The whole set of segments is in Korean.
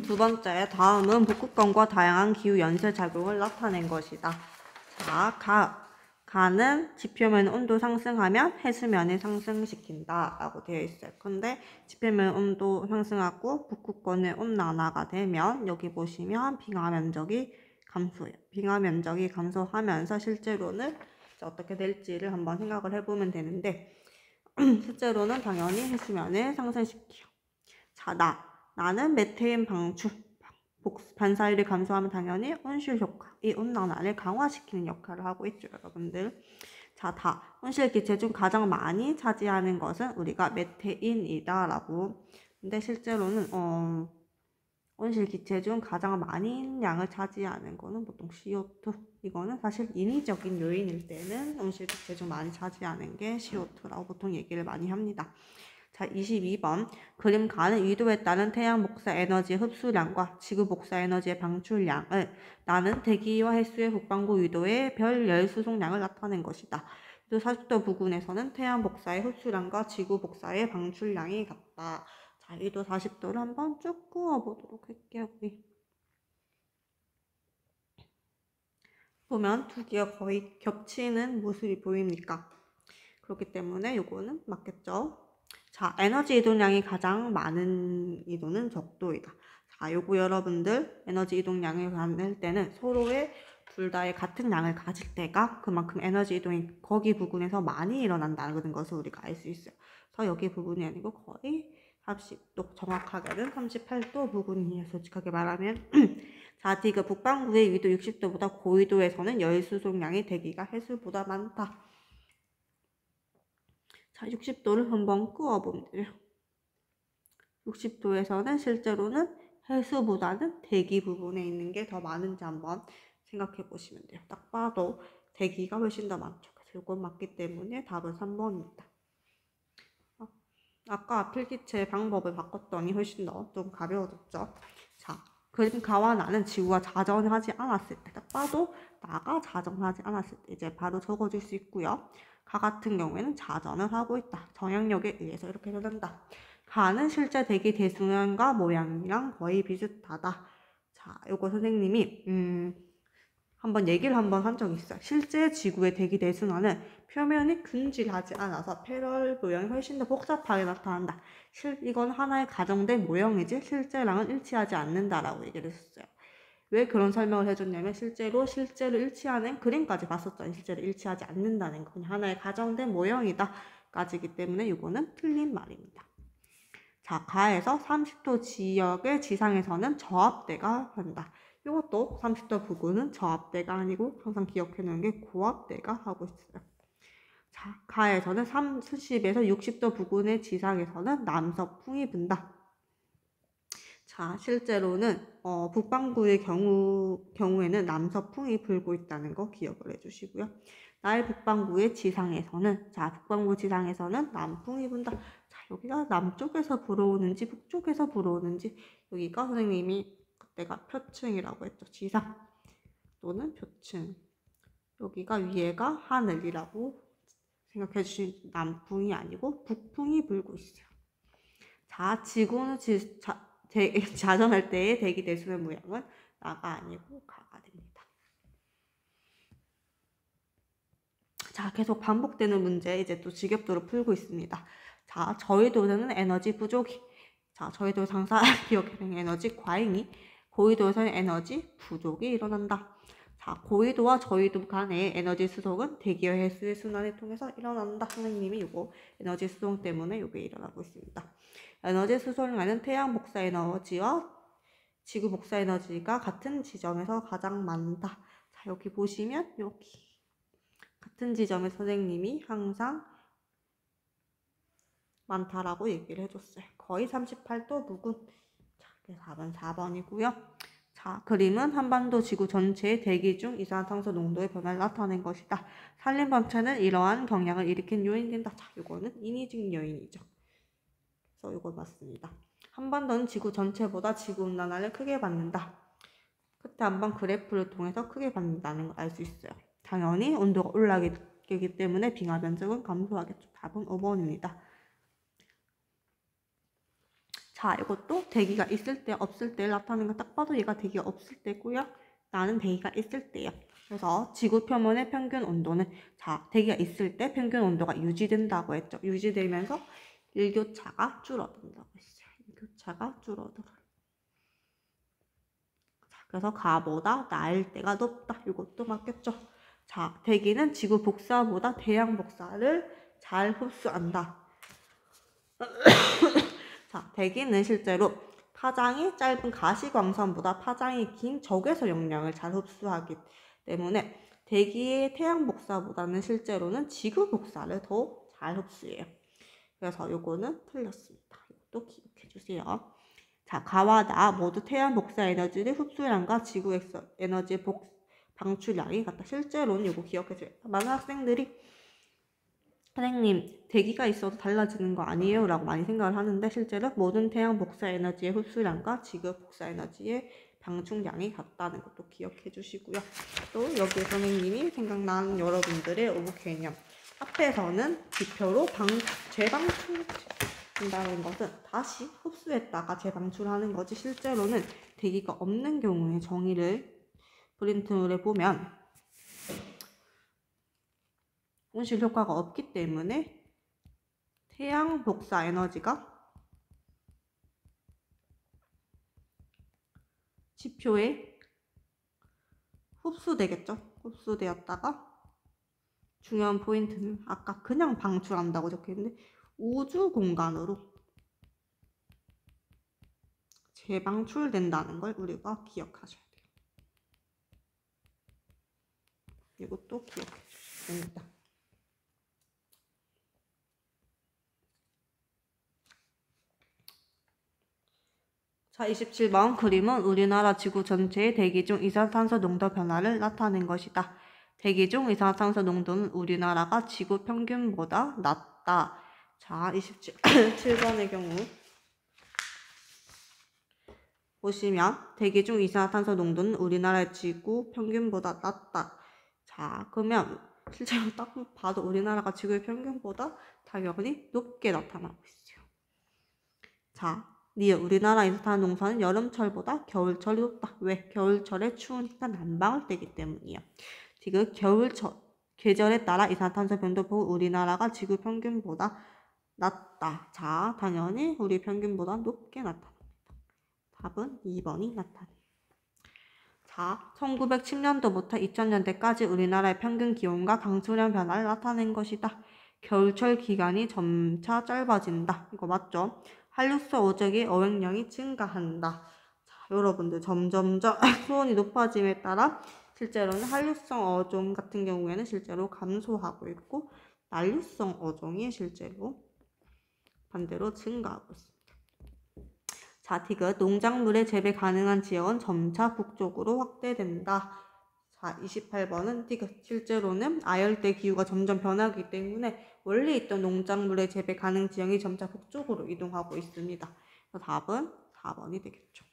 두 번째, 다음은 북극권과 다양한 기후 연쇄 작용을 나타낸 것이다. 자, 가는 지표면 온도 상승하면 해수면을 상승시킨다 라고 되어 있어요. 근데 지표면 온도 상승하고 북극권의 온난화가 되면 여기 보시면 빙하 면적이 감소해요. 빙하 면적이 감소하면서 실제로는 어떻게 될지를 한번 생각을 해보면 되는데 실제로는 당연히 해수면을 상승시켜요. 자, 나는 메테인 방출, 반사율이 감소하면 당연히 온실 효과, 이 온난화를 강화시키는 역할을 하고 있죠, 여러분들. 자, 온실 기체 중 가장 많이 차지하는 것은 우리가 메테인이다라고. 근데 실제로는 온실 기체 중 가장 많은 양을 차지하는 거는 보통 CO2. 이거는 사실 인위적인 요인일 때는 온실 기체 중 많이 차지하는 게 CO2라고 보통 얘기를 많이 합니다. 자, 22번. 그림 가는 위도에 따른 태양 복사 에너지 흡수량과 지구 복사 에너지의 방출량을 나는 대기와 해수의 북반구 위도의 별 열 수송량을 나타낸 것이다. 40도 부근에서는 태양 복사의 흡수량과 지구 복사의 방출량이 같다. 자, 1도 40도를 한번 쭉 그어보도록 할게요. 보면 두 개가 거의 겹치는 모습이 보입니까? 그렇기 때문에 요거는 맞겠죠? 자, 에너지 이동량이 가장 많은 이도는 적도이다. 자, 요거 여러분들 에너지 이동량을 가질 때는 서로의 둘 다의 같은 양을 가질 때가 그만큼 에너지 이동이 거기 부분에서 많이 일어난다는 것을 우리가 알 수 있어요. 그래서 여기 부분이 아니고 거의 30도, 정확하게는 38도 부분이에요. 솔직하게 말하면. 자, 디귿 북반구의 위도 60도보다 고위도에서는 열 수송량이 대기가 해수보다 많다. 자, 60도를 한번 그어보면 돼요. 60도에서는 실제로는 해수보다는 대기 부분에 있는 게 더 많은지 한번 생각해 보시면 돼요. 딱 봐도 대기가 훨씬 더 많죠. 그래서 이건 맞기 때문에 답은 3번입니다. 아까 필기체 방법을 바꿨더니 훨씬 더 좀 가벼워졌죠. 자, 그림 가와 나는 지구가 자전하지 않았을 때, 딱 봐도 나가 자전하지 않았을 때 이제 바로 적어줄 수 있고요. 가 같은 경우에는 자전을 하고 있다. 정향력에 의해서 이렇게 변한다. 가는 실제 대기 대순환과 모양이랑 거의 비슷하다. 자, 요거 선생님이 한번 얘기를 한번 한 적이 있어요. 실제 지구의 대기 대순환은 표면이 균질하지 않아서 패럴 모양이 훨씬 더 복잡하게 나타난다. 이건 하나의 가정된 모형이지 실제랑은 일치하지 않는다라고 얘기를 했었어요. 왜 그런 설명을 해줬냐면 실제로 일치하는 그림까지 봤었잖아요. 실제로 일치하지 않는다는 거. 그냥 하나의 가정된 모형이다 까지기 때문에 이거는 틀린 말입니다. 자, 가에서 30도 지역의 지상에서는 저압대가 한다. 이것도 30도 부근은 저압대가 아니고 항상 기억해 놓은 게 고압대가 하고 있어요. 자, 가에서는 30에서 60도 부근의 지상에서는 남서풍이 분다. 자, 실제로는 북반구의 경우에는 남서풍이 불고 있다는 거 기억을 해주시고요. 나의 북반구의 지상에서는 북반구 지상에서는 남풍이 분다. 자, 여기가 남쪽에서 불어오는지 북쪽에서 불어오는지 여기가 선생님이 그때가 표층이라고 했죠. 지상 또는 표층. 여기가 위에가 하늘이라고 생각해 주시면 남풍이 아니고 북풍이 불고 있어요. 자, 지구는 자전할 때의 대기 대순환 모양은 나가 아니고 가가 됩니다. 자, 계속 반복되는 문제 이제 또 직역도로 풀고 있습니다. 자, 저위도에서는 에너지 부족이, 자, 저위도 상사 기억해낸 에너지 과잉이, 고위도에서는 에너지 부족이 일어난다. 자, 고위도와 저위도 간의 에너지 수송은 대기와 해수의 순환을 통해서 일어난다. 선생님이 이거 에너지 수송 때문에 이게 일어나고 있습니다. 에너지 수송량은 태양 복사 에너지와 지구 복사 에너지가 같은 지점에서 가장 많다. 자, 여기 보시면 여기 같은 지점의 선생님이 항상 많다라고 얘기를 해줬어요. 거의 38도 부근. 자, 답은 4번이고요. 자, 그림은 한반도 지구 전체의 대기 중 이산화탄소 농도의 변화를 나타낸 것이다. 산림 번체는 이러한 경향을 일으킨 요인이 된다. 자, 이거는 인위적 요인이죠. 그래서 이거 맞습니다. 한반도는 지구 전체보다 지구온난화를 크게 받는다. 끝에 한번 그래프를 통해서 크게 받는다는 걸 알 수 있어요. 당연히 온도가 올라가기 때문에 빙하 면적은 감소하겠죠. 답은 5번입니다. 자, 이것도 대기가 있을 때 없을 때를 나타내는 거 딱 봐도 얘가 대기가 없을 때고요. 나는 대기가 있을 때예요. 그래서 지구 표면의 평균 온도는 자, 대기가 있을 때 평균 온도가 유지된다고 했죠. 유지되면서 일교차가 줄어든다고 했어요. 일교차가 줄어들어요. 자, 그래서 가보다 나일 때가 높다. 이것도 맞겠죠. 자, 대기는 지구 복사보다 태양 복사를 잘 흡수한다. 자, 대기는 실제로 파장이 짧은 가시광선보다 파장이 긴 적외선 용량을 잘 흡수하기 때문에 대기의 태양 복사보다는 실제로는 지구 복사를 더 잘 흡수해요. 그래서 요거는 틀렸습니다. 이것도 기억해 주세요. 자, 가와 나 모두 태양 복사 에너지의 흡수량과 지구 에너지 방출량이 같다. 실제로는 이거 기억해 줘요. 많은 학생들이 선생님, 대기가 있어도 달라지는 거 아니에요? 라고 많이 생각을 하는데 실제로 모든 태양 복사 에너지의 흡수량과 지구 복사 에너지의 방출량이 같다는 것도 기억해 주시고요. 또 여기에 선생님이 생각나는 여러분들의 오브 개념. 앞에서는 지표로 재방출한다는 것은 다시 흡수했다가 재방출하는 거지 실제로는 대기가 없는 경우에 정의를 프린트물에 보면 온실 효과가 없기 때문에 태양 복사 에너지가 지표에 흡수되겠죠. 흡수되었다가 중요한 포인트는 아까 그냥 방출한다고 적혀있는데 우주 공간으로 재방출된다는 걸 우리가 기억하셔야 돼요. 이것도 기억해 주셔야 됩니다. 자, 27번 그림은 우리나라 지구 전체의 대기 중 이산화탄소 농도 변화를 나타낸 것이다. 대기 중 이산화탄소 농도는 우리나라가 지구 평균보다 낮다. 자, 27번의 경우 보시면 대기 중 이산화탄소 농도는 우리나라의 지구 평균보다 낮다. 자, 그러면 실제로 딱 봐도 우리나라가 지구의 평균보다 당연히 높게 나타나고 있어요. 자, 우리나라 이산화탄소 농도는 여름철보다 겨울철이 높다. 왜? 겨울철에 추우니까 난방을 떼기 때문이에요. 지금 겨울철 계절에 따라 이산화탄소 변동폭은 우리나라가 지구 평균보다 낮다. 자, 당연히 우리 평균보다 높게 나타납니다. 답은 2번이 나타납니다. 자, 1910년도부터 2000년대까지 우리나라의 평균 기온과 강수량 변화를 나타낸 것이다. 겨울철 기간이 점차 짧아진다. 이거 맞죠? 한류성 어적의 어획량이 증가한다. 자, 여러분들 점점점 수온이 높아짐에 따라 실제로는 한류성 어종 같은 경우에는 실제로 감소하고 있고 난류성 어종이 실제로 반대로 증가하고 있습니다. 자, 디귿 농작물의 재배 가능한 지역은 점차 북쪽으로 확대된다. 자, 28번은 디귿 실제로는 아열대 기후가 점점 변하기 때문에 원래 있던 농작물의 재배 가능 지역이 점차 북쪽으로 이동하고 있습니다. 답은 4번이 되겠죠.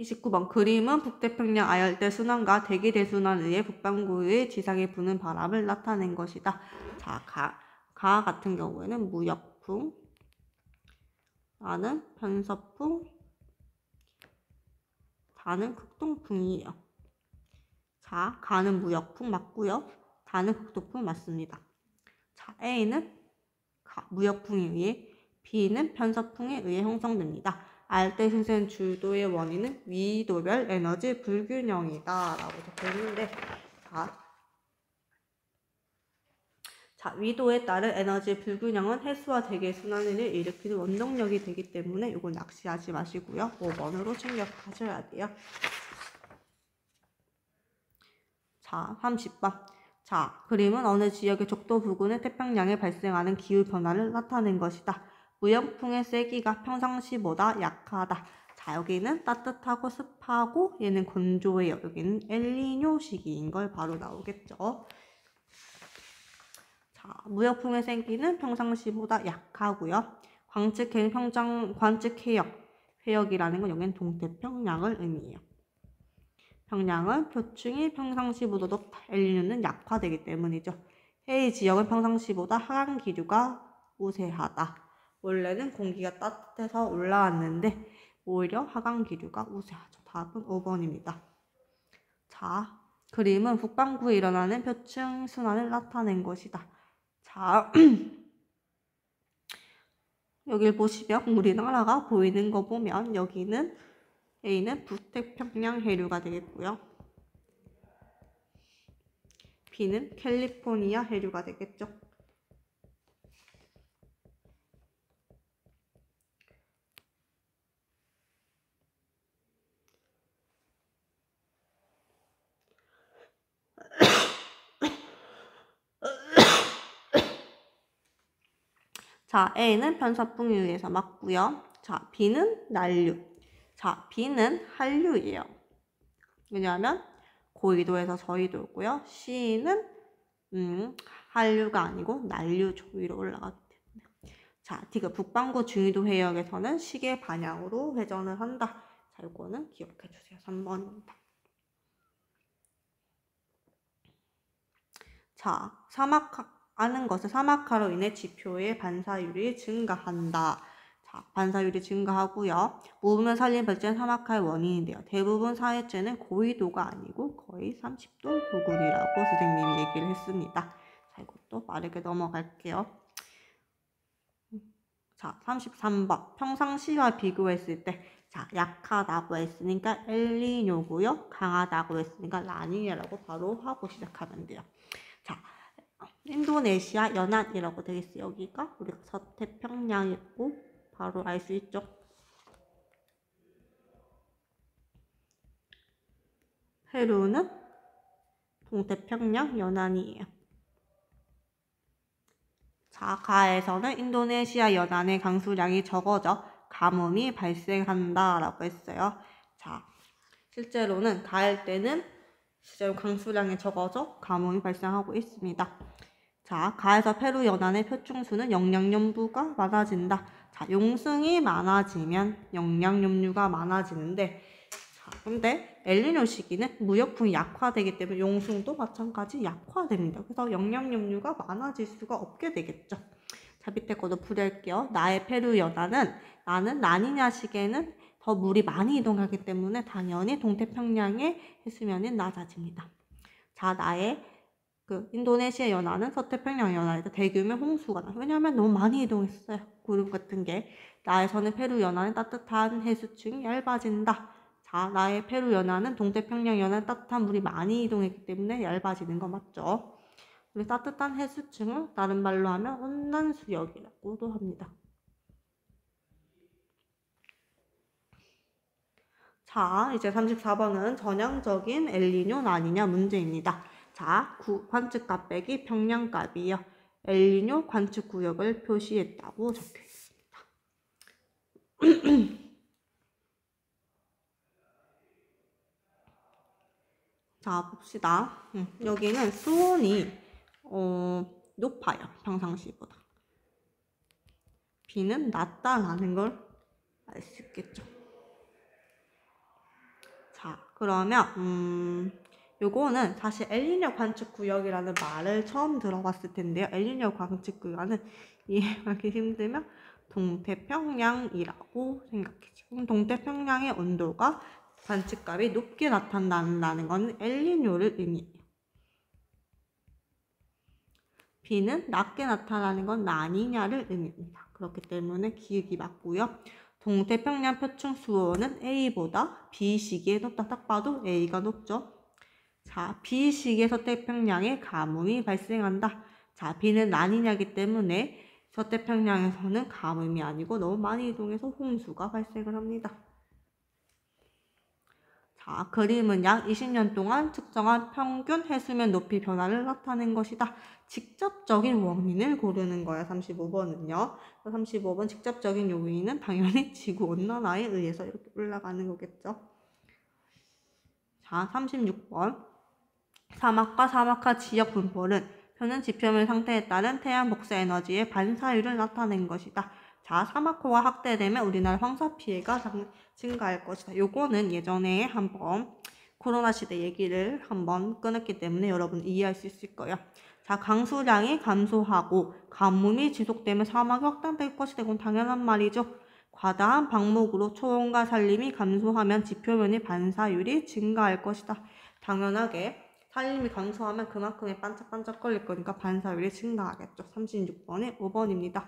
29번 그림은 북태평양 아열대 순환과 대기 대순환에 의해 북반구의 지상에 부는 바람을 나타낸 것이다. 자, 가 같은 경우에는 무역풍, 나는 편서풍, 다는 극동풍이에요. 자, 가는 무역풍 맞고요. 다는 극동풍 맞습니다. 자, A는 무역풍에 의해, B는 편서풍에 의해 형성됩니다. 아열대 신선 주도의 원인은 위도별 에너지 불균형이다 라고 적혀있는데 자, 위도에 따른 에너지 불균형은 해수와 대기의 순환을 일으키는 원동력이 되기 때문에 이건 낚시하지 마시고요. 5번으로 챙겨가셔야 돼요. 자, 30번. 자, 그림은 어느 지역의 적도 부근의 태평양에 발생하는 기후 변화를 나타낸 것이다. 무역풍의 세기가 평상시보다 약하다. 자, 여기는 따뜻하고 습하고 얘는 건조해요. 여기는 엘니뇨 시기인 걸 바로 나오겠죠. 자, 무역풍의 세기는 평상시보다 약하고요. 관측해역이라는 건 여기는 동태평양을 의미해요. 평양은 표층이 평상시보다 높다. 엘니뇨는 약화되기 때문이죠. A 지역은 평상시보다 하강 기류가 우세하다. 원래는 공기가 따뜻해서 올라왔는데 오히려 하강 기류가 우세하죠. 답은 5번입니다. 자, 그림은 북반구에 일어나는 표층 순환을 나타낸 것이다. 자, 여길 보시면 우리나라가 보이는 거 보면 여기는 A는 북태평양 해류가 되겠고요. B는 캘리포니아 해류가 되겠죠. 자, A는 편서풍에 의해서 맞고요. 자, B는 난류. 자, B는 한류예요. 왜냐하면 고緯도에서 저緯도였고요. C는 한류가 아니고 난류죠. 위로 올라가기 때문에. 자, D가 북반구 중위도 해역에서는 시계 방향으로 회전을 한다. 자, 이거는 기억해 주세요. 3번입니다. 자, 아는 것은 사막화로 인해 지표의 반사율이 증가한다. 자, 반사율이 증가하고요. 무브면 산림 발전 사막화의 원인인데요. 대부분 사회체는 고緯도가 아니고 거의 30도 부근이라고 선생님이 얘기를 했습니다. 자, 이것도 빠르게 넘어갈게요. 자, 33번. 평상시와 비교했을 때, 자, 약하다고 했으니까 엘니뇨고요. 강하다고 했으니까 라니냐라고 바로 하고 시작하면 돼요. 자, 인도네시아 연안이라고 되겠어요. 여기가 우리가 서태평양이고 바로 알 수 있죠. 페루는 동태평양 연안이에요. 자, 가에서는 인도네시아 연안의 강수량이 적어져 가뭄이 발생한다라고 했어요. 자, 실제로는 가을 때는 실제로 강수량이 적어져 가뭄이 발생하고 있습니다. 자, 가에서 페루 연안의 표충수는 영양염부가 많아진다. 자, 용승이 많아지면 영양염류가 많아지는데, 자, 근데 엘니뇨 시기는 무역풍이 약화되기 때문에 용승도 마찬가지 약화됩니다. 그래서 영양염류가 많아질 수가 없게 되겠죠. 자, 밑에 것도 풀이할게요. 나의 페루 연안은 나는 라니냐 시기에는 더 물이 많이 이동하기 때문에 당연히 동태평양의 해수면이 낮아집니다. 자, 나의 인도네시아 연안은 서태평양 연안에서 대규모 홍수가 나요. 왜냐하면 너무 많이 이동했어요. 구름 같은 게. 나에서는 페루 연안은 따뜻한 해수층이 얇아진다. 자, 나의 페루 연안은 동태평양 연안 따뜻한 물이 많이 이동했기 때문에 얇아지는 거 맞죠? 우리 따뜻한 해수층을 다른 말로 하면 온난 수역이라고도 합니다. 자, 이제 34번은 전형적인 엘니뇨 라니냐 문제입니다. 자, 관측값 빼기 평량값이요. 엘니뇨 관측구역을 표시했다고 적혀 있습니다. 자, 봅시다. 여기는 수온이 높아요. 평상시보다. B는 낮다라는 걸 알 수 있겠죠. 자, 그러면 요거는 사실 엘니뇨 관측구역이라는 말을 처음 들어봤을 텐데요. 엘니뇨 관측구역은 이해하기 힘들면 동태평양이라고 생각해요. 동태평양의 온도가 관측값이 높게 나타난다는 건 엘니뇨를 의미해요. B는 낮게 나타나는 건 라니냐를 의미합니다. 그렇기 때문에 기억이 맞고요. 동태평양 표층 수온은 A보다 B 시기에 높다. 딱 봐도 A가 높죠. 자, B 시기에 서태평양에 가뭄이 발생한다. 자, B는 라니냐이기 때문에 서태평양에서는 가뭄이 아니고 너무 많이 이동해서 홍수가 발생을 합니다. 자, 그림은 약 20년 동안 측정한 평균 해수면 높이 변화를 나타낸 것이다. 직접적인 원인을 고르는 거야, 35번은요. 35번 직접적인 요인은 당연히 지구온난화에 의해서 이렇게 올라가는 거겠죠. 자, 36번. 사막과 사막화 지역 분포는 표는 지표면 상태에 따른 태양 복사 에너지의 반사율을 나타낸 것이다. 자, 사막화가 확대되면 우리나라 황사 피해가 증가할 것이다. 요거는 예전에 한번 코로나 시대 얘기를 한번 꺼냈기 때문에 여러분 이해할 수 있을 거예요. 자, 강수량이 감소하고 가뭄이 지속되면 사막이 확장될 것이 되곤 당연한 말이죠. 과다한 방목으로 초원과 산림이 감소하면 지표면의 반사율이 증가할 것이다. 당연하게 산림이 감소하면 그만큼의 반짝반짝거릴 거니까 반사율이 증가하겠죠. 36번에 5번입니다.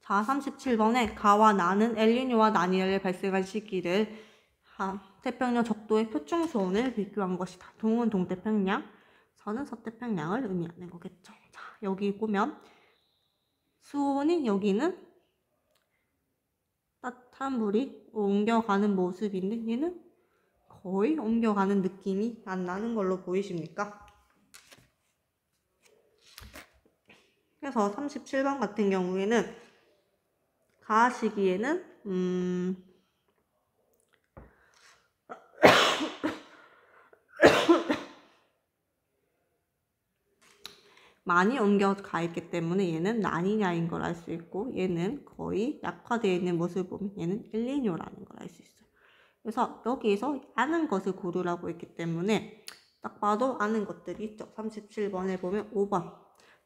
자, 37번에 가와 나는 엘니뇨와 라니냐를 발생한 시기를 태평양 적도의 표충수온을 비교한 것이다. 동은 동태평양, 서는 서태평양을 의미하는 거겠죠. 자, 여기 보면 수온이 여기는 따뜻한 물이 옮겨가는 모습인데 얘는 거의 옮겨가는 느낌이 안 나는 걸로 보이십니까? 그래서 37번 같은 경우에는 가 시기에는 많이 옮겨가 있기 때문에 얘는 라니냐인 걸 알 수 있고 얘는 거의 약화되어 있는 모습을 보면 얘는 엘니뇨라는 걸 알 수 있어요. 그래서 여기에서 아는 것을 고르라고 했기 때문에 딱 봐도 아는 것들이 있죠. 37번에 보면 5번.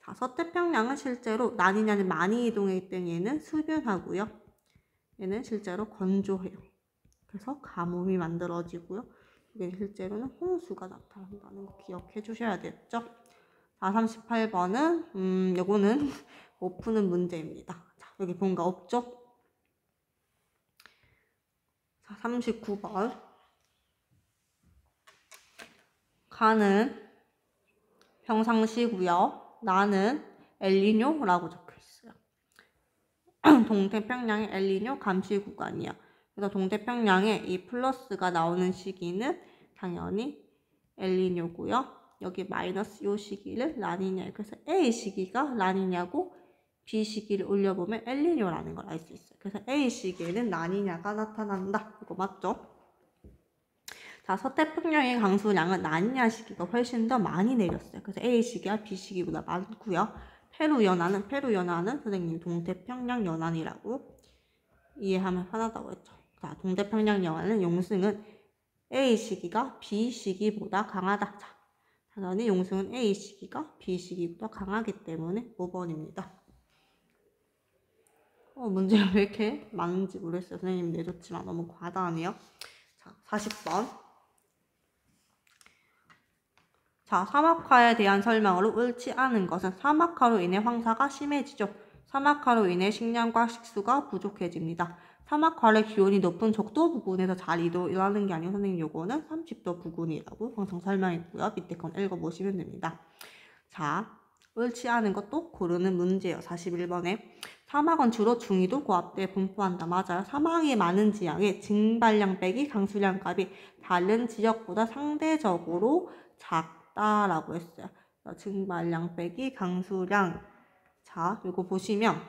자, 서태평양은 실제로 라니냐는 많이 이동하기 때문에 얘는 수변하고요. 얘는 실제로 건조해요. 그래서 가뭄이 만들어지고요. 이게 실제로는 홍수가 나타난다는 거 기억해 주셔야 되겠죠. 자, 38번은 요거는 못 푸는 문제입니다. 자, 여기 뭔가 없죠? 자, 39번. 가는 평상시고요. 나는 엘니뇨라고 적혀 있어요. 동태평양의 엘니뇨 감시 구간이야. 그래서 동태평양에 이 플러스가 나오는 시기는 당연히 엘니뇨고요. 여기 마이너스 요 시기를 라니냐. 그래서 A 시기가 라니냐고 B 시기를 올려보면 엘니뇨라는 걸 알 수 있어요. 그래서 A 시기에는 라니냐가 나타난다. 이거 맞죠? 자, 서태평양의 강수량은 라니냐 시기가 훨씬 더 많이 내렸어요. 그래서 A 시기가 B 시기보다 많고요. 페루 연안은 선생님 동태평양 연안이라고 이해하면 편하다고 했죠. 자, 동태평양 연안은 용승은 A 시기가 B 시기보다 강하다. 자, 당연히 용승은 A 시기가 B 시기보다 강하기 때문에 5번입니다. 문제가 왜 이렇게 많은지 모르겠어요. 선생님 내줬지만 너무 과다하네요. 자, 40번. 자, 사막화에 대한 설명으로 옳지 않은 것은 사막화로 인해 황사가 심해지죠. 사막화로 인해 식량과 식수가 부족해집니다. 사막화의 기온이 높은 적도 부근에서 잘 일어나는 게 아니고 선생님 요거는 30도 부근이라고 항상 설명했고요. 밑에 건 읽어보시면 됩니다. 자, 옳지 않은 것도 고르는 문제예요. 41번에 사막은 주로 중위도 고압대에 분포한다. 맞아요. 사막이 많은 지역의 증발량 빼기 강수량 값이 다른 지역보다 상대적으로 작다라고 했어요. 증발량 빼기 강수량. 자, 이거 보시면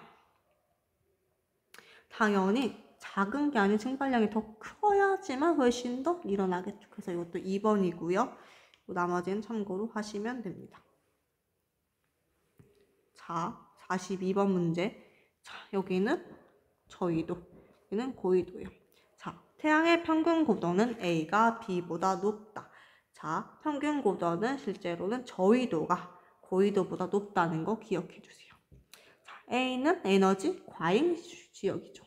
당연히 작은 게 아닌 증발량이 더 커야지만 훨씬 더 일어나겠죠. 그래서 이것도 2번이고요. 나머지는 참고로 하시면 됩니다. 자, 42번 문제. 자, 여기는 저緯도, 여기는 고緯도예요. 자, 태양의 평균 고도는 A가 B보다 높다. 자, 평균 고도는 실제로는 저緯도가 고緯도보다 높다는 거 기억해 주세요. 자, A는 에너지 과잉 지역이죠.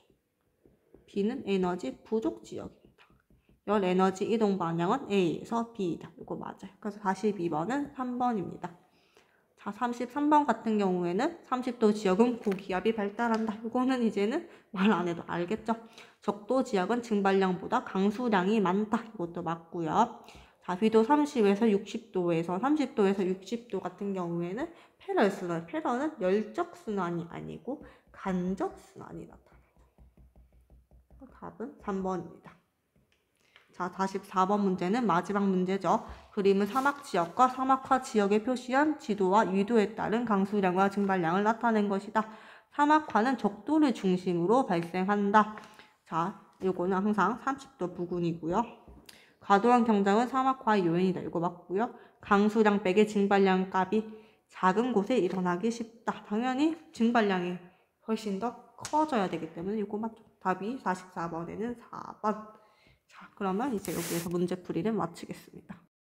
B는 에너지 부족 지역입니다. 열 에너지 이동 방향은 A에서 B이다. 이거 맞아요. 그래서 42번은 3번입니다. 자, 33번 같은 경우에는 30도 지역은 고기압이 발달한다. 이거는 이제는 말 안 해도 알겠죠? 적도 지역은 증발량보다 강수량이 많다. 이것도 맞고요. 자, 비도 30에서 60도에서 60도 같은 경우에는 패럴순환. 패럴은 열적 순환이 아니고 간적 순환이 나타납니다. 답은 3번입니다. 자, 44번 문제는 마지막 문제죠. 그림은 사막 지역과 사막화 지역에 표시한 지도와 유도에 따른 강수량과 증발량을 나타낸 것이다. 사막화는 적도를 중심으로 발생한다. 자, 이거는 항상 30도 부근이고요. 과도한 경작은 사막화의 요인이다. 이거 맞고요. 강수량 빼기 증발량 값이 작은 곳에 일어나기 쉽다. 당연히 증발량이 훨씬 더 커져야 되기 때문에 이거 맞죠. 답이 44번에는 4번. 자, 그러면 이제 여기에서 문제풀이를 마치겠습니다.